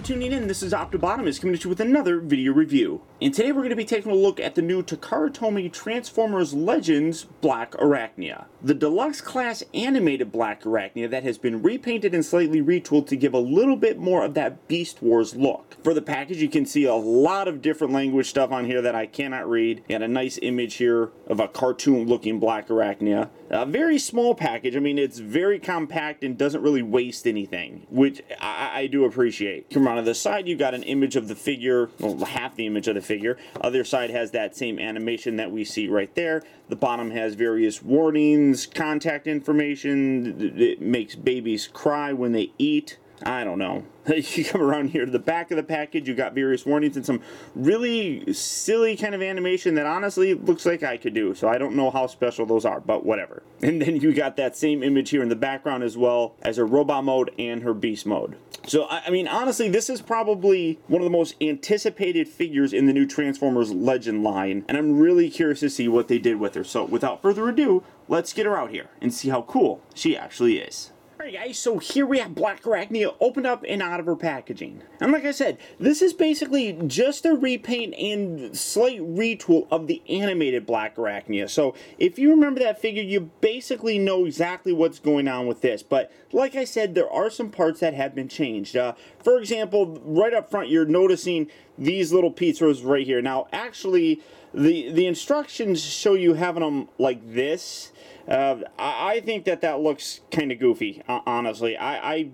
tuning in. This is Optibotimus coming at you with another video review. And today we're going to be taking a look at the new Takara Tomy Transformers Legends Blackarachnia. The Deluxe class animated Blackarachnia that has been repainted and slightly retooled to give a little bit more of that Beast Wars look. For the package, you can see a lot of different language stuff on here that I cannot read. You got a nice image here of a cartoon looking Blackarachnia. A very small package. I mean, it's very compact and doesn't really waste anything, which I do appreciate. Come around to the side, you got an image of the figure, well, half the image of the figure. Other side has that same animation that we see right there. The bottom has various warnings, contact information. It makes babies cry when they eat. I don't know. You come around here to the back of the package, you got various warnings and some really silly kind of animation that honestly looks like I could do. So I don't know how special those are, but whatever. And then you got that same image here in the background as well as her robot mode and her beast mode. So, I mean, honestly, this is probably one of the most anticipated figures in the new Transformers Legend line, and I'm really curious to see what they did with her. So, without further ado, let's get her out here and see how cool she actually is. Alright guys, so here we have Blackarachnia opened up and out of her packaging. And like I said, this is basically just a repaint and slight retool of the animated Blackarachnia. So if you remember that figure, you basically know exactly what's going on with this. But like I said, there are some parts that have been changed. For example, right up front, you're noticing these little pieces right here. Now, actually, the instructions show you having them like this. I think that looks kind of goofy, honestly. I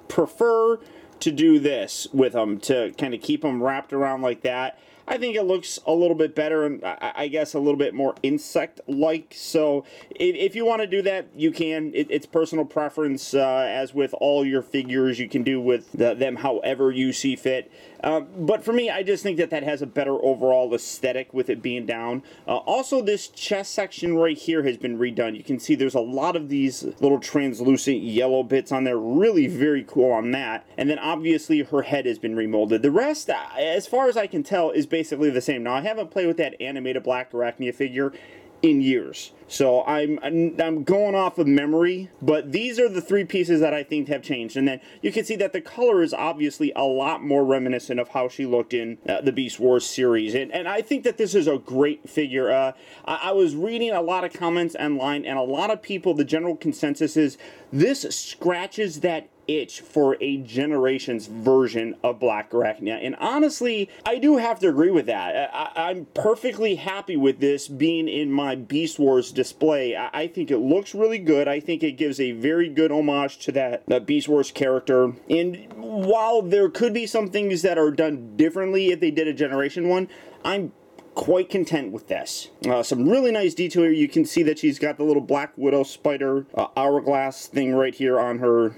prefer to do this with them, to kind of keep them wrapped around like that. I think it looks a little bit better and I guess a little bit more insect-like. So if you want to do that, you can. It's personal preference, as with all your figures. You can do with them however you see fit. But for me, I just think that has a better overall aesthetic with it being down. Also, this chest section right here has been redone. You can see there's a lot of these little translucent yellow bits on there. Really very cool on that. And then obviously her head has been remolded. The rest, as far as I can tell, is basically the same. Now, I haven't played with that animated Blackarachnia figure in years, so I'm going off of memory, but these are the three pieces that I think have changed. And then you can see that the color is obviously a lot more reminiscent of how she looked in the Beast Wars series, and I think that this is a great figure. I was reading a lot of comments online, and a lot of people, the general consensus is this scratches that itch for a Generations version of Blackarachnia. And honestly, I do have to agree with that. I'm perfectly happy with this being in my Beast Wars display. I think it looks really good. I think it gives a very good homage to that Beast Wars character. And while there could be some things that are done differently if they did a Generation one, I'm quite content with this. Some really nice detail here. You can see that she's got the little Black Widow spider hourglass thing right here on her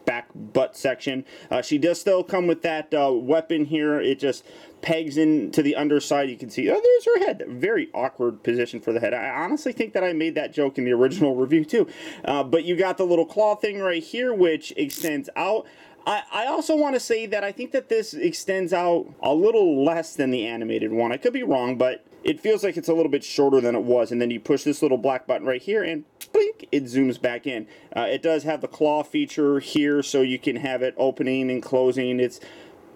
back butt section. She does still come with that weapon here. It just pegs into the underside. You can see, oh, there's her head. Very awkward position for the head. I honestly think that I made that joke in the original review too. But you got the little claw thing right here, which extends out. I also want to say that I think that this extends out a little less than the animated one. I could be wrong, but it feels like it's a little bit shorter than it was. And then you push this little black button right here and blink, it zooms back in. It does have the claw feature here, so you can have it opening and closing. It's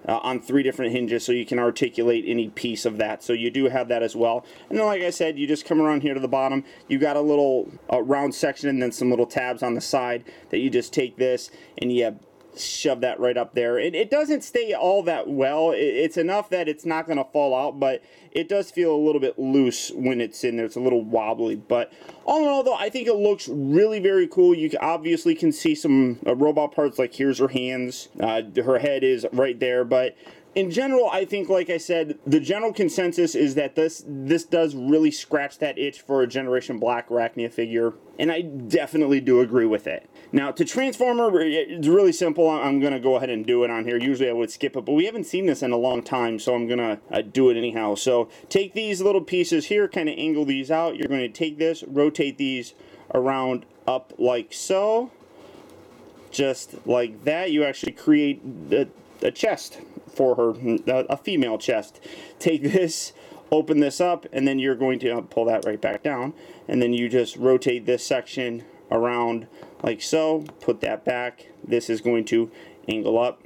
on 3 different hinges, so you can articulate any piece of that. So you do have that as well. And then, like I said, you just come around here to the bottom. You got a little round section and then some little tabs on the side that you just take this and you shove that right up there. It doesn't stay all that well. It's enough that it's not going to fall out, but it does feel a little bit loose when it's in there. It's a little wobbly, but all in all, though, I think it looks really very cool. You obviously can see some robot parts, like here's her hands. Her head is right there, but in general, I think, like I said, the general consensus is that this does really scratch that itch for a Generation Blackarachnia figure, and I definitely do agree with it. Now, to transform her, it's really simple. I'm going to go ahead and do it on here. Usually I would skip it, but we haven't seen this in a long time, so I'm going to do it anyhow. So take these little pieces here, kind of angle these out. You're going to take this, rotate these around up like so. Just like that. You actually create a chest for her, a female chest. Take this, open this up, and then you're going to pull that right back down, and then you just rotate this section around like so, put that back. This is going to angle up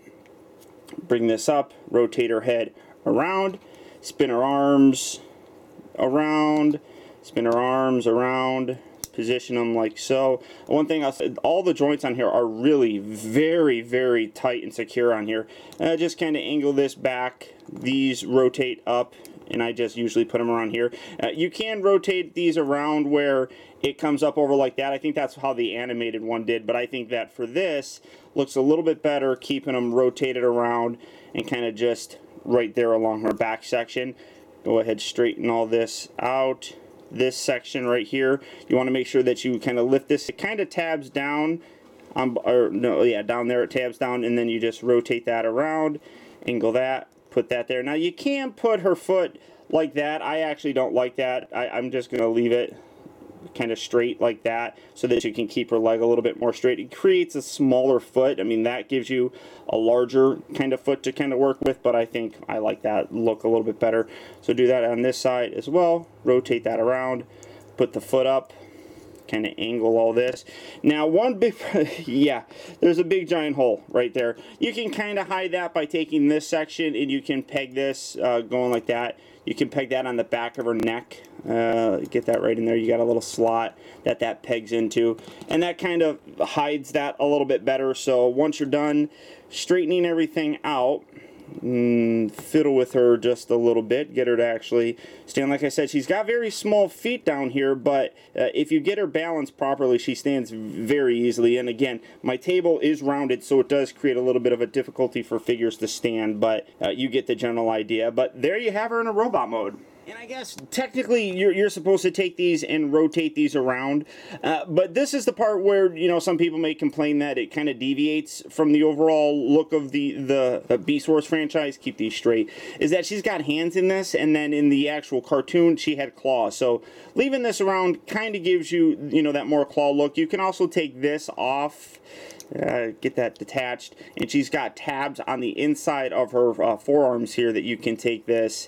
Bring this up, rotate her head around, spin her arms around, spin her arms around, position them like so. One thing I'll say, all the joints on here are really very, very tight and secure on here. Just kind of angle this back. These rotate up, and I just usually put them around here. You can rotate these around where it comes up over like that. I think that's how the animated one did, but I think that for this looks a little bit better keeping them rotated around and kind of just right there along her back section. Go ahead, straighten all this out. This section right here, you want to make sure that you kind of lift this. It kind of tabs down, down there it tabs down, and then you just rotate that around, angle that, put that there. Now you can put her foot like that. I actually don't like that. I'm just going to leave it kind of straight like that so that you can keep her leg a little bit more straight. It creates a smaller foot. I mean, that gives you a larger kind of foot to kind of work with, but I think I like that look a little bit better. So do that on this side as well. Rotate that around, put the foot up, kind of angle all this. Now one big, yeah, there's a big giant hole right there. You can kind of hide that by taking this section and you can peg this going like that. You can peg that on the back of her neck. Get that right in there. You got a little slot that pegs into, and that kind of hides that a little bit better. So once you're done straightening everything out, fiddle with her just a little bit, get her to actually stand. Like I said, she's got very small feet down here, but if you get her balanced properly, she stands very easily. And again, my table is rounded, so it does create a little bit of a difficulty for figures to stand, but you get the general idea. But there you have her in a robot mode. And I guess technically you're supposed to take these and rotate these around, but this is the part where, you know, some people may complain that it kind of deviates from the overall look of the Beast Wars franchise. Keep these straight. Is that she's got hands in this, and then in the actual cartoon she had claws. So leaving this around kind of gives you, you know, that more claw look. You can also take this off. Get that detached, and she's got tabs on the inside of her forearms here that you can take this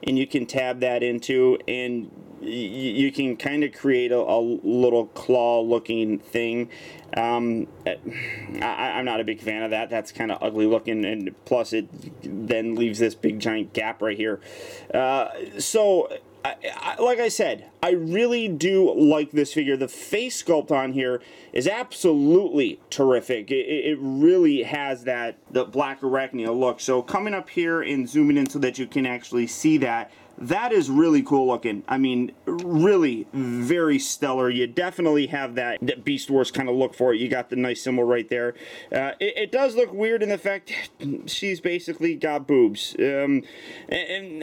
and you can tab that into, and you can kind of create a little claw looking thing. I'm not a big fan of that. That's kind of ugly looking, and plus it then leaves this big giant gap right here. Like I said, I really do like this figure. The face sculpt on here is absolutely terrific. It really has the Blackarachnia look. So coming up here and zooming in so that you can actually see that, that is really cool looking. I mean, really very stellar. You definitely have that Beast Wars kind of look for it. You got the nice symbol right there. It does look weird in the fact she's basically got boobs. And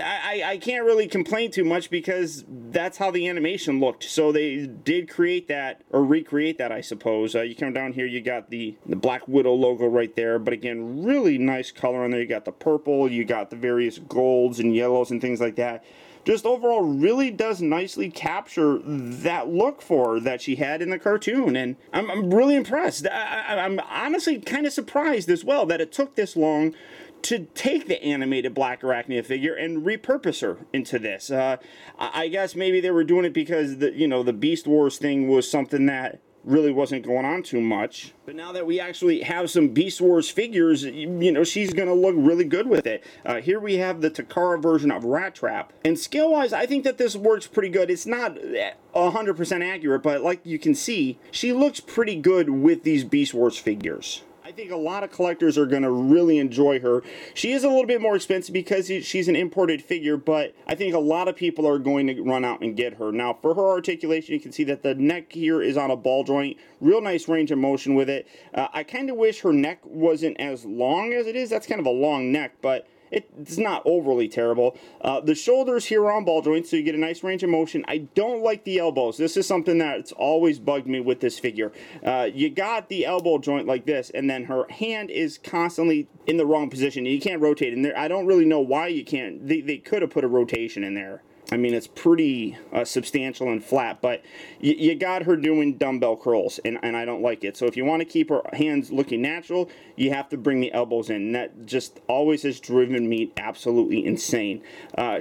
I can't really complain too much because that's how the animation looked. So they did create that, or recreate that, I suppose. You come down here, you got the Black Widow logo right there. But again, really nice color on there. You got the purple, you got the various golds and yellows and things like that. Just overall really does nicely capture that look for her that she had in the cartoon, and I'm really impressed. I'm honestly kind of surprised as well that it took this long to take the animated Blackarachnia figure and repurpose her into this. I guess maybe they were doing it because the Beast Wars thing was something that really wasn't going on too much. But now that we actually have some Beast Wars figures, she's going to look really good with it. Here we have the Takara version of Rat Trap. And scale-wise, I think that this works pretty good. It's not 100% accurate, but like you can see, she looks pretty good with these Beast Wars figures. I think a lot of collectors are going to really enjoy her. She is a little bit more expensive because she's an imported figure, but I think a lot of people are going to run out and get her. Now, for her articulation, you can see that the neck here is on a ball joint. Real nice range of motion with it. I kind of wish her neck wasn't as long as it is. That's kind of a long neck, but it's not overly terrible. The shoulders here are on ball joints, so you get a nice range of motion. I don't like the elbows. This is something that's always bugged me with this figure. You got the elbow joint like this, and then her hand is constantly in the wrong position. You can't rotate in there. I don't really know why you can't. They could have put a rotation in there. I mean, it's pretty substantial and flat, but you got her doing dumbbell curls, and I don't like it. So if you want to keep her hands looking natural, you have to bring the elbows in. And that just always has driven me absolutely insane.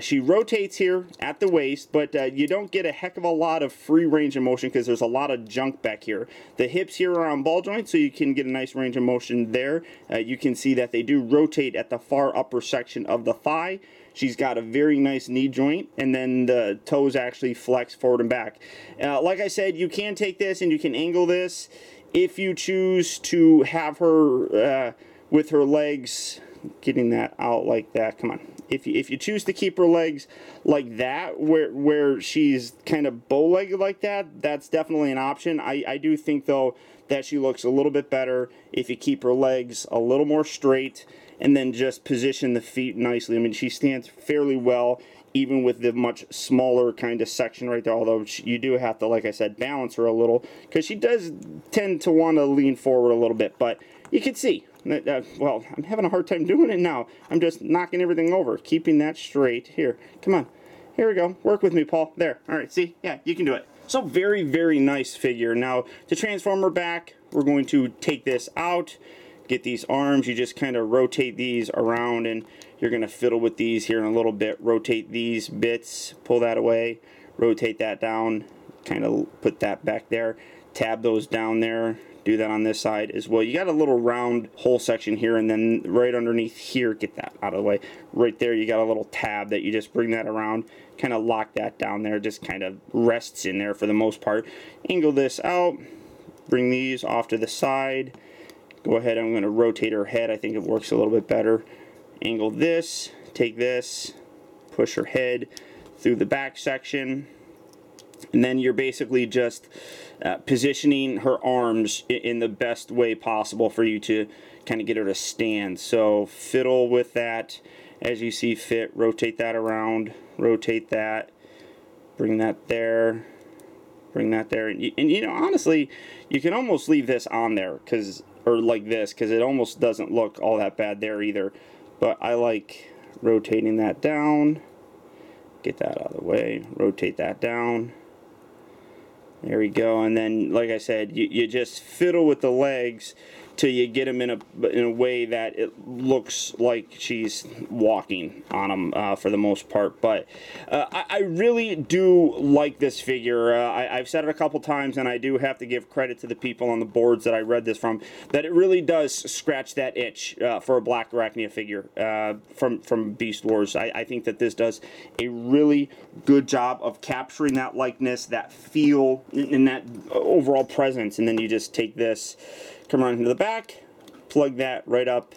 She rotates here at the waist, but you don't get a heck of a lot of free range of motion because there's a lot of junk back here. The hips here are on ball joints, so you can get a nice range of motion there. You can see that they do rotate at the far upper section of the thigh. She's got a very nice knee joint, and then the toes actually flex forward and back. Like I said, you can take this and you can angle this if you choose to have her with her legs, getting that out like that. Come on. If you choose to keep her legs like that, where she's kind of bow-legged like that, that's definitely an option. I do think, though, that she looks a little bit better if you keep her legs a little more straight and then just position the feet nicely. I mean, she stands fairly well, even with the much smaller kind of section right there, although you do have to, like I said, balance her a little, because she does tend to want to lean forward a little bit, but you can see, well, I'm having a hard time doing it now. I'm just knocking everything over, keeping that straight. Here, come on. Here we go. Work with me, Paul. There. All right, see? Yeah, you can do it. So very, very nice figure. Now, to transform her back, we're going to take this out. Get these arms, you just kind of rotate these around, and you're going to fiddle with these here in a little bit. Rotate these bits, pull that away, rotate that down, kind of put that back there, tab those down there, do that on this side as well. You got a little round hole section here, and then right underneath here, get that out of the way. Right there, you got a little tab that you just bring that around, kind of lock that down there, just kind of rests in there for the most part. Angle this out, bring these off to the side. Go ahead, I'm going to rotate her head. I think it works a little bit better. Angle this, take this, push her head through the back section, and then you're basically just positioning her arms in the best way possible for you to kind of get her to stand. So fiddle with that as you see fit. Rotate that around, rotate that, bring that there, bring that there. And you know, honestly, you can almost leave this on there, or like this, because it almost doesn't look all that bad there either. But I like rotating that down, get that out of the way, rotate that down, there we go. And then, like I said, you just fiddle with the legs till you get them in a way that it looks like she's walking on them for the most part. But I really do like this figure. I've said it a couple times, and I do have to give credit to the people on the boards that I read this from, that it really does scratch that itch for a Blackarachnia figure from Beast Wars. I think that this does a really good job of capturing that likeness, that feel, and that overall presence. And then you just take this, come around into the back, plug that right up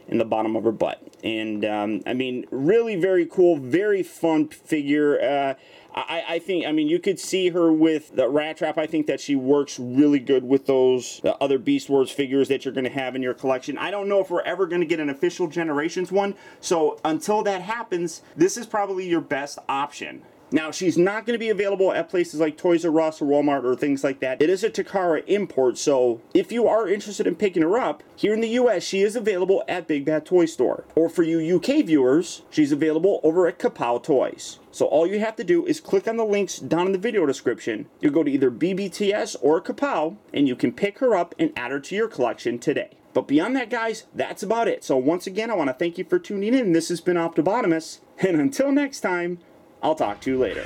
in the bottom of her butt. And I mean, really very cool, very fun figure. I think, I mean, you could see her with the Rat Trap. I think that she works really good with those other Beast Wars figures that you're going to have in your collection. I don't know if we're ever going to get an official Generations one, so until that happens, this is probably your best option. Now, she's not going to be available at places like Toys R Us or Walmart or things like that. It is a Takara import, so if you are interested in picking her up, here in the US, she is available at Big Bad Toy Store. Or for you UK viewers, she's available over at Kapow Toys. So all you have to do is click on the links down in the video description. You'll go to either BBTS or Kapow, and you can pick her up and add her to your collection today. But beyond that, guys, that's about it. So once again, I want to thank you for tuning in. This has been Optibotimus, and until next time, I'll talk to you later.